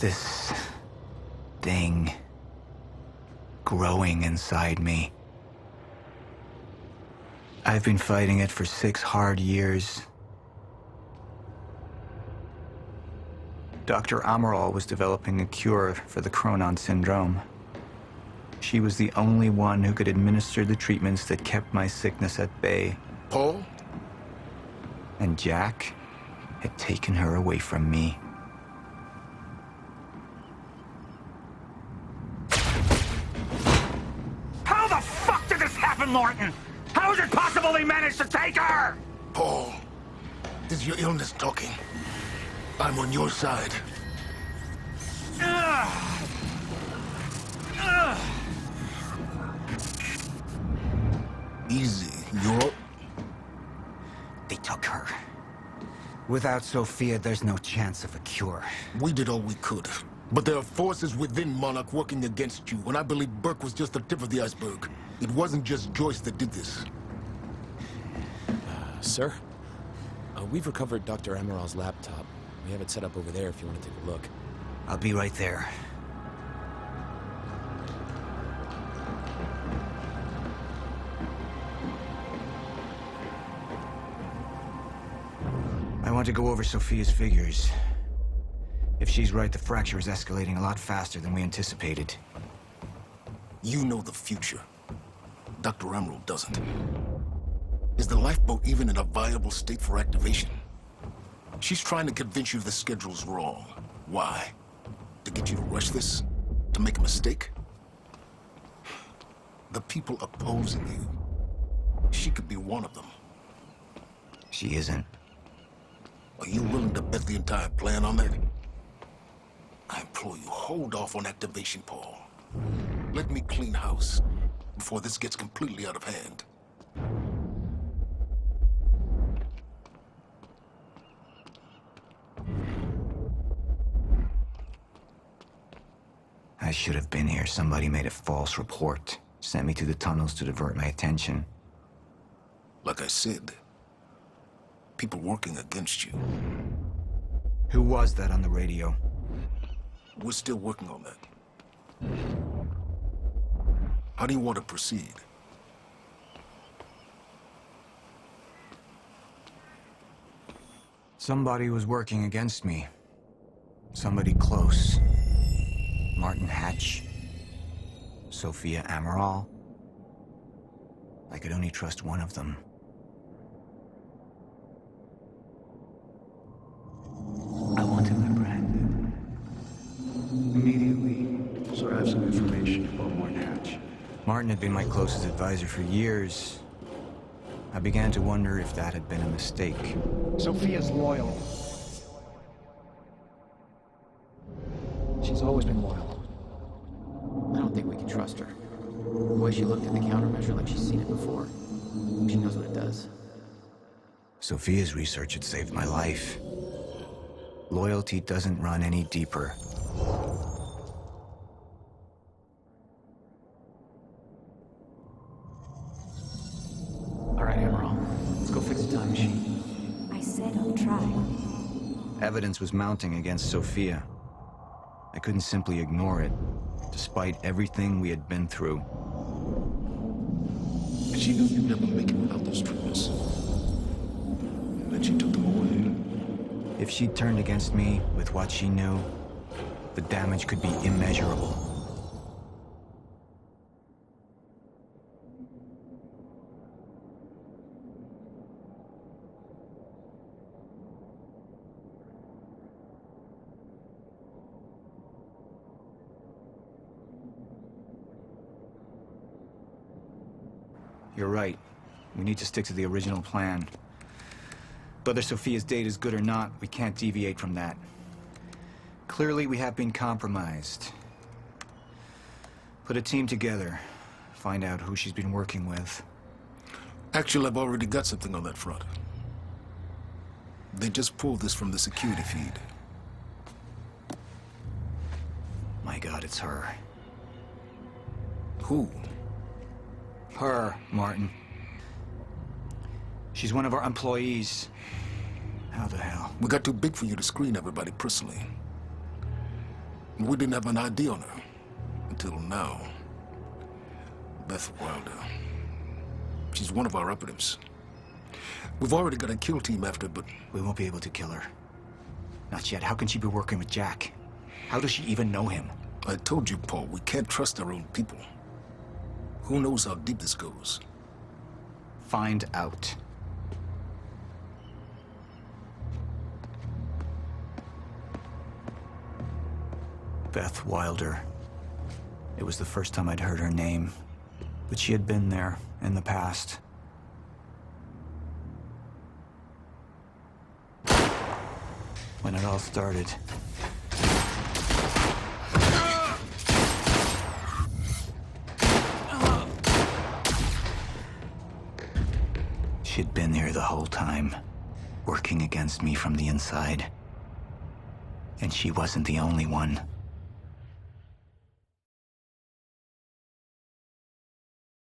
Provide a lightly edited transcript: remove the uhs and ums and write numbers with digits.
this thing growing inside me. I've been fighting it for 6 hard years. Dr. Amaral was developing a cure for the Cronon syndrome. She was the only one who could administer the treatments that kept my sickness at bay. Paul? And Jack had taken her away from me. How the fuck did this happen, Morton? How is it possible they managed to take her? Paul, this is your illness talking. I'm on your side. Easy, you're... They took her. Without Sophia, there's no chance of a cure. We did all we could. But there are forces within Monarch working against you, and I believe Burke was just the tip of the iceberg. It wasn't just Joyce that did this. Sir? We've recovered Dr. Amaral's laptop. We have it set up over there if you want to take a look. I'll be right there. I want to go over Sophia's figures. If she's right, the fracture is escalating a lot faster than we anticipated. You know the future. Dr. Amaral doesn't. Is the lifeboat even in a viable state for activation? She's trying to convince you the schedule's wrong. Why? To get you to rush this? To make a mistake? The people opposing you. She could be one of them. She isn't. Are you willing to bet the entire plan on that? I implore you, hold off on activation, Paul. Let me clean house before this gets completely out of hand. I should have been here. Somebody made a false report. Sent me to the tunnels to divert my attention. Like I said, people working against you. Who was that on the radio? We're still working on that. How do you want to proceed? Somebody was working against me. Somebody close. Martin Hatch. Sophia Amaral. I could only trust one of them. I want him apprehended. Immediately. So I have some information about Martin Hatch. Martin had been my closest advisor for years. I began to wonder if that had been a mistake. Sophia's loyal. She's always been loyal. I don't think we can trust her. The way she looked at the countermeasure like she's seen it before. She knows what it does. Sophia's research had saved my life. Loyalty doesn't run any deeper. All right, Amaral. Let's go fix the time machine. I said I'll try. Evidence was mounting against Sophia. I couldn't simply ignore it, despite everything we had been through. And she knew you'd never make it without those treatments. And then she took them away. If she'd turned against me with what she knew, the damage could be immeasurable. You're right. We need to stick to the original plan. Whether Sophia's date is good or not, we can't deviate from that. Clearly, we have been compromised. Put a team together. Find out who she's been working with. Actually, I've already got something on that front. They just pulled this from the security feed. My God, it's her. Who? Her, Martin. She's one of our employees. How the hell? We got too big for you to screen everybody personally. We didn't have an ID on her. Until now. Beth Wilder. She's one of our operatives. We've already got a kill team after her, but... We won't be able to kill her. Not yet. How can she be working with Jack? How does she even know him? I told you, Paul, we can't trust our own people. Who knows how deep this goes? Find out. Beth Wilder. It was the first time I'd heard her name, but she had been there in the past. When it all started. She'd been here the whole time, working against me from the inside. And she wasn't the only one.